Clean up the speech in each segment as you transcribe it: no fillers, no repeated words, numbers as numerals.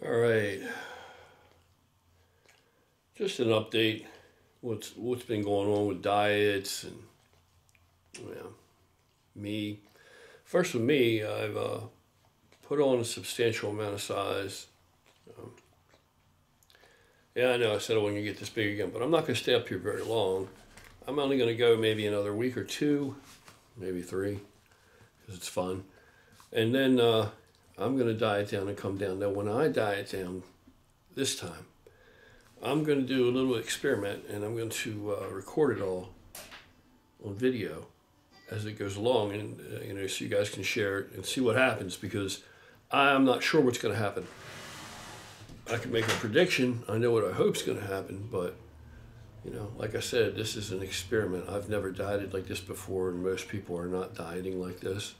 All right, just an update. What's been going on with diets and yeah, me. First with me, I've put on a substantial amount of size. Um, yeah, I know I said I wasn't gonna get this big again, but I'm not gonna stay up here very long. I'm only gonna go maybe another week or two, maybe three, because it's fun. And then I'm gonna diet down and come down. Now, when I diet down this time, I'm going to do a little experiment, and I'm going to record it all on video as it goes along, and so you guys can share it and see what happens. Because I'm not sure what's going to happen. I can make a prediction. I know what I hope is going to happen, but like I said, this is an experiment. I've never dieted like this before, and most people are not dieting like this.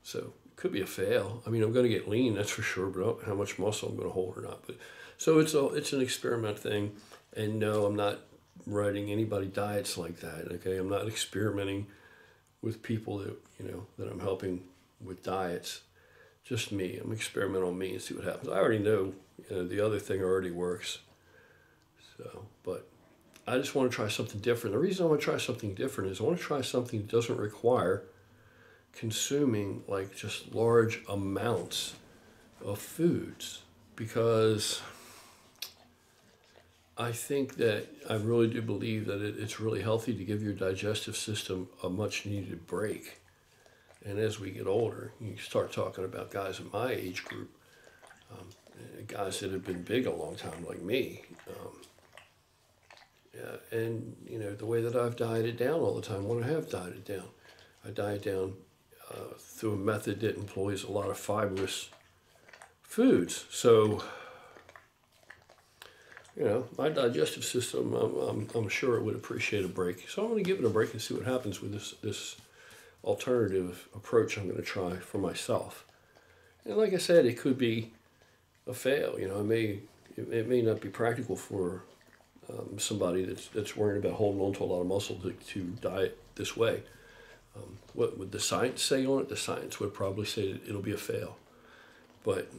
So it could be a fail. I mean, I'm going to get lean, that's for sure, but I don't know how much muscle I'm going to hold or not. But so it's an experiment thing, and no, I'm not writing anybody diets like that. Okay, I'm not experimenting with people that I'm helping with diets. Just me. I'm experimenting on me and see what happens. I already know, the other thing already works. So, but I just want to try something different. The reason I want to try something different is I want to try something that doesn't require consuming like just large amounts of foods, because I think that I really do believe that it's really healthy to give your digestive system a much needed break. And as we get older, you start talking about guys in my age group, guys that have been big a long time like me. Yeah, and the way that I've dieted down all the time, when I have dieted down, I diet down through a method that employs a lot of fibrous foods. So, my digestive system, I'm sure it would appreciate a break. So I'm going to give it a break and see what happens with this alternative approach I'm going to try for myself. And like I said, it could be a fail. It may not be practical for somebody that's worried about holding on to a lot of muscle to diet this way. What would the science say on it? The science would probably say that it'll be a fail. But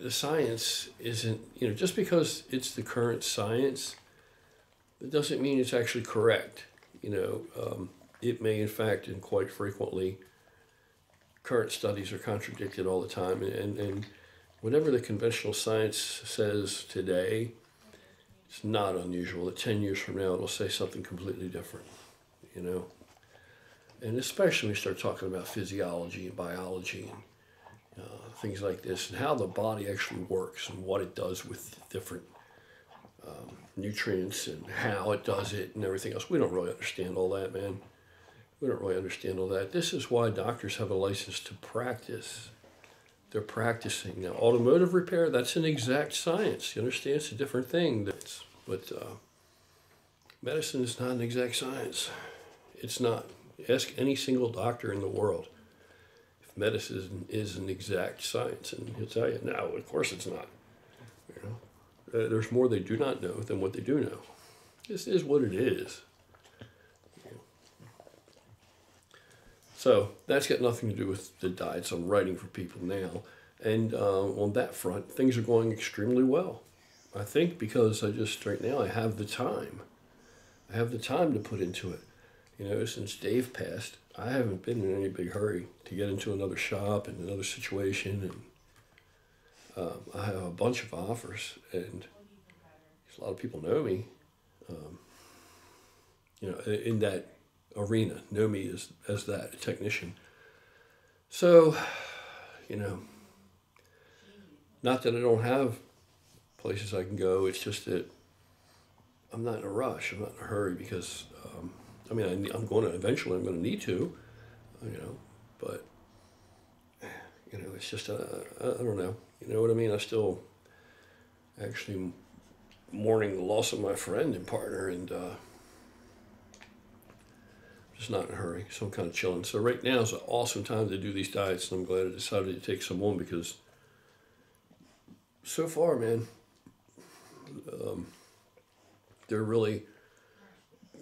the science isn't, just because it's the current science, it doesn't mean it's actually correct. It may, in fact, and quite frequently, current studies are contradicted all the time. And whatever the conventional science says today, it's not unusual that 10 years from now it'll say something completely different, And especially when we start talking about physiology and biology and things like this, and how the body actually works and what it does with different nutrients and how it does it and everything else. We don't really understand all that, man. We don't really understand all that. This is why doctors have a license to practice. They're practicing. Now, automotive repair, that's an exact science. You understand? It's a different thing. But medicine is not an exact science. It's not. Ask any single doctor in the world if medicine is an exact science, and he'll tell you, no, of course it's not. There's more they do not know than what they do know. This is what it is. So that's got nothing to do with the diets I'm writing for people now. And on that front, things are going extremely well. I think because right now I have the time. I have the time to put into it. Since Dave passed, I haven't been in any big hurry to get into another shop and another situation. And I have a bunch of offers, and a lot of people know me, in that arena, know me as that, a technician. So, not that I don't have places I can go, it's just that I'm not in a rush, I'm not in a hurry, because I'm going to eventually, I'm going to need to, but, it's just, I don't know, you know what I mean? I still actually mourning the loss of my friend and partner, and just not in a hurry, so I'm kind of chilling. So right now is an awesome time to do these diets, and I'm glad I decided to take some on, because so far, man,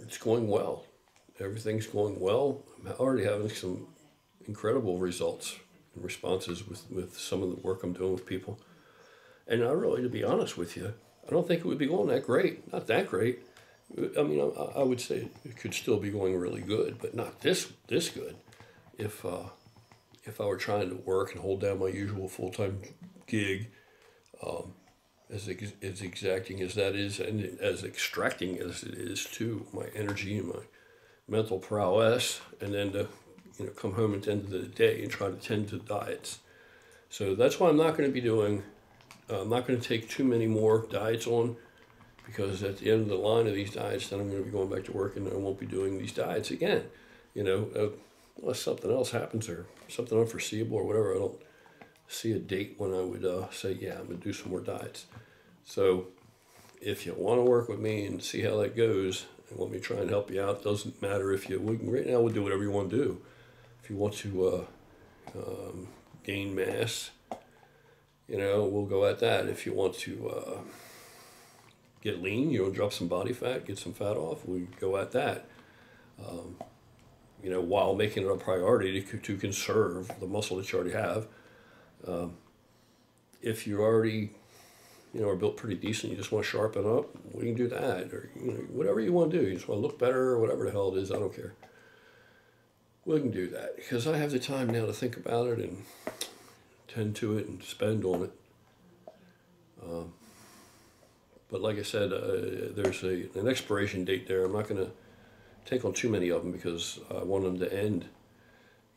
it's going well. Everything's going well. I'm already having some incredible results and responses with some of the work I'm doing with people. And I really, to be honest with you, I don't think it would be going that great. Not that great. I mean, I would say it could still be going really good, but not this good. If if I were trying to work and hold down my usual full time gig, as exacting as that is, and as extracting as it is too, my energy and my mental prowess, and then to come home at the end of the day and try to tend to diets. So that's why I'm not going to be doing. I'm not going to take too many more diets on, because at the end of the line of these diets, then I'm going to be going back to work and I won't be doing these diets again. Unless something else happens or something unforeseeable or whatever, I don't see a date when I would say, yeah, I'm going to do some more diets. So if you want to work with me and see how that goes and want me to try and help you out, doesn't matter if right now we'll do whatever you want to do. If you want to gain mass, we'll go at that. If you want to get lean, drop some body fat, get some fat off, we go at that. While making it a priority to conserve the muscle that you already have. If you already, are built pretty decent, you just want to sharpen up, we can do that. Or, whatever you want to do. You just want to look better or whatever the hell it is, I don't care. We can do that because I have the time now to think about it and tend to it and spend on it. But like I said, there's an expiration date there. I'm not going to take on too many of them because I want them to end,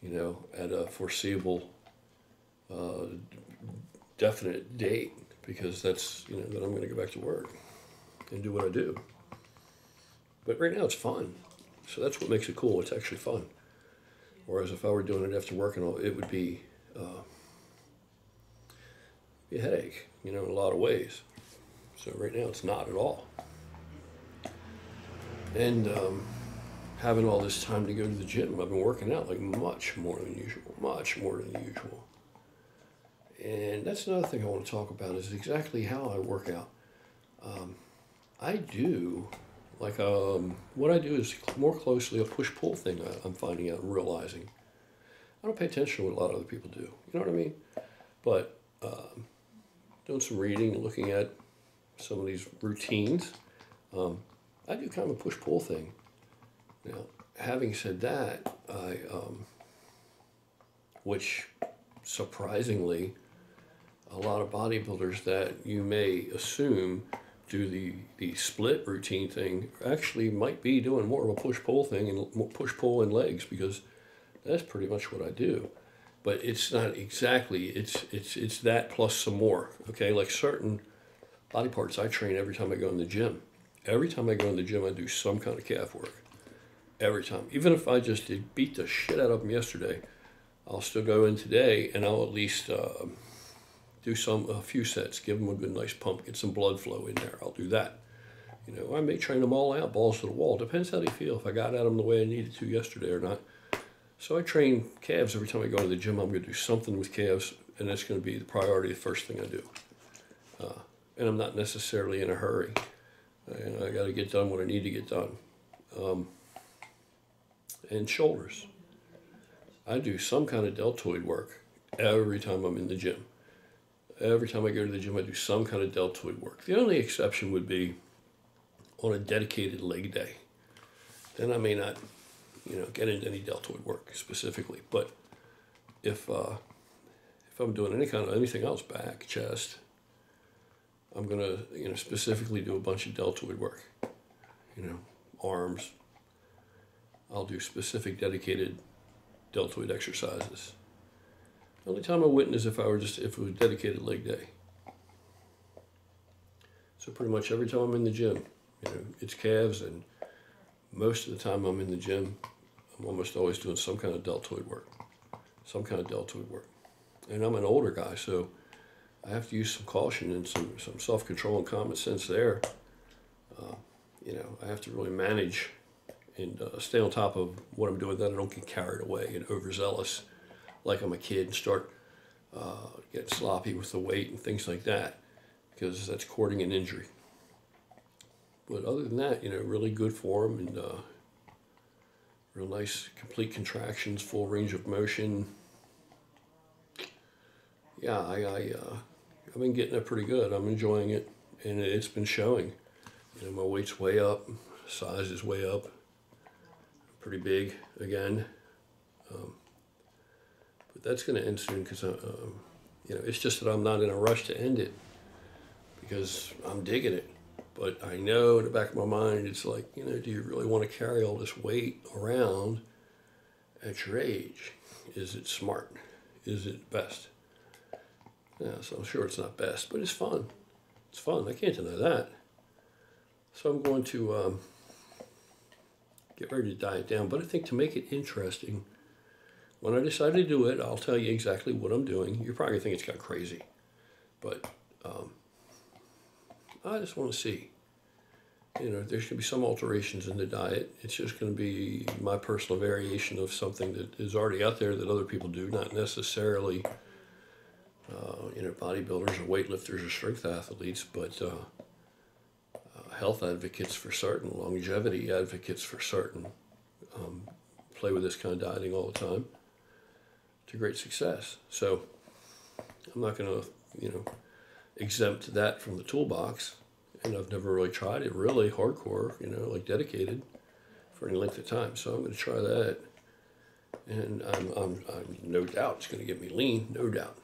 at a foreseeable, definite date, because that's, then I'm going to go back to work and do what I do. But right now it's fun. So that's what makes it cool. It's actually fun. Whereas if I were doing it after work and all, it would be a headache, in a lot of ways. So right now it's not at all. And having all this time to go to the gym, I've been working out like much more than usual. And that's another thing I want to talk about is exactly how I work out. I do, what I do is more closely a push-pull thing I'm finding out and realizing. I don't pay attention to what a lot of other people do, you know what I mean? But doing some reading and looking at some of these routines, I do kind of a push-pull thing. Now, having said that, which surprisingly, a lot of bodybuilders that you may assume do the split routine thing actually might be doing more of a push-pull thing and more push-pull in legs, because that's pretty much what I do. But it's not exactly, it's that plus some more, okay? Like certain body parts I train every time I go in the gym. Every time I go in the gym, I do some kind of calf work. Every time. Even if I just did beat the shit out of them yesterday, I'll still go in today and I'll at least do a few sets, give them a good nice pump, get some blood flow in there. I'll do that. I may train them all out, balls to the wall. Depends how they feel, if I got at them the way I needed to yesterday or not. So I train calves every time I go to the gym. I'm going to do something with calves, and that's going to be the priority, the first thing I do. And I'm not necessarily in a hurry. I got to get done what I need to get done. And shoulders. I do some kind of deltoid work every time I'm in the gym. Every time I go to the gym, I do some kind of deltoid work. The only exception would be on a dedicated leg day. Then I may not, get into any deltoid work specifically. But if I'm doing anything else, back, chest, I'm gonna, specifically do a bunch of deltoid work. Arms. I'll do specific dedicated deltoid exercises. The only time I wouldn't is if it was dedicated leg day. So pretty much every time I'm in the gym, it's calves, and most of the time I'm in the gym, I'm almost always doing some kind of deltoid work. And I'm an older guy, so I have to use some caution and some self-control and common sense there. I have to really manage and stay on top of what I'm doing, that I don't get carried away and overzealous like I'm a kid and start getting sloppy with the weight and things like that, because that's courting an injury. But other than that, really good form and real nice complete contractions, full range of motion. Yeah, I've been getting it pretty good. I'm enjoying it, and it's been showing. You know, my weight's way up, size is way up, pretty big again. But that's going to end soon because you know, it's just that I'm not in a rush to end it because I'm digging it. But I know in the back of my mind, it's like, you know, do you really want to carry all this weight around at your age? Is it smart? Is it best? Yeah, so I'm sure it's not best, but it's fun. It's fun. I can't deny that. So I'm going to get ready to diet down. But I think to make it interesting, when I decide to do it, I'll tell you exactly what I'm doing. You're probably going to think it's kind of crazy. But I just want to see. You know, there's going to be some alterations in the diet. It's just going to be my personal variation of something that is already out there that other people do, not necessarily, you know, bodybuilders or weightlifters or strength athletes, but health advocates for certain, longevity advocates for certain, play with this kind of dieting all the time to great success. So I'm not going to, you know, exempt that from the toolbox. And I've never really tried it really hardcore, you know, like dedicated for any length of time. So I'm going to try that. And I'm no doubt it's going to get me lean, no doubt.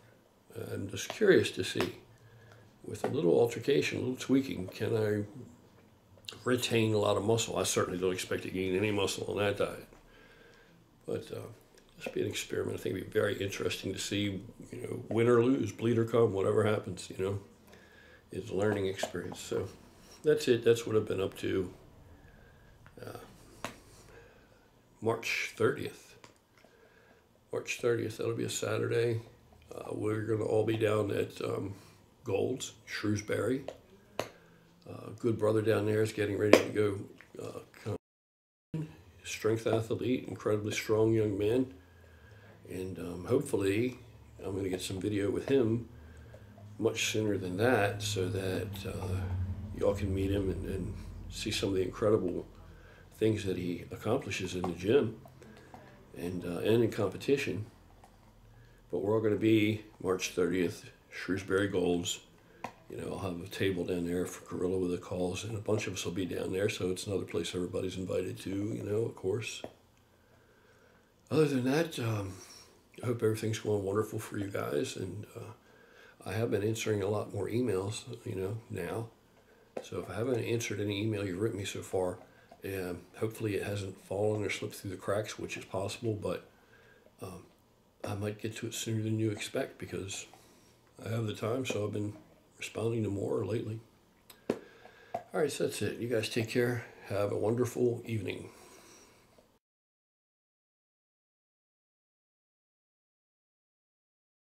I'm just curious to see, with a little altercation, a little tweaking, can I retain a lot of muscle? I certainly don't expect to gain any muscle on that diet. But this be an experiment. I think it'd be very interesting to see, you know, win or lose, bleed or come, whatever happens, you know. It's a learning experience. So that's it. That's what I've been up to. March 30th. March 30th, that'll be a Saturday. We're going to all be down at Gold's, Shrewsbury. Good brother down there is getting ready to go. Strength athlete, incredibly strong young man. And hopefully I'm going to get some video with him much sooner than that, so that y'all can meet him and see some of the incredible things that he accomplishes in the gym and in competition. But we're all going to be March 30th, Shrewsbury Golds. You know, I'll have a table down there for Gorilla with the calls, and a bunch of us will be down there, so it's another place everybody's invited to, you know, of course. Other than that, I hope everything's going wonderful for you guys, and I have been answering a lot more emails, you know, now. So if I haven't answered any email you've written me so far, hopefully it hasn't fallen or slipped through the cracks, which is possible, but I might get to it sooner than you expect because I have the time, so I've been responding to more lately. All right, so that's it. You guys take care. Have a wonderful evening.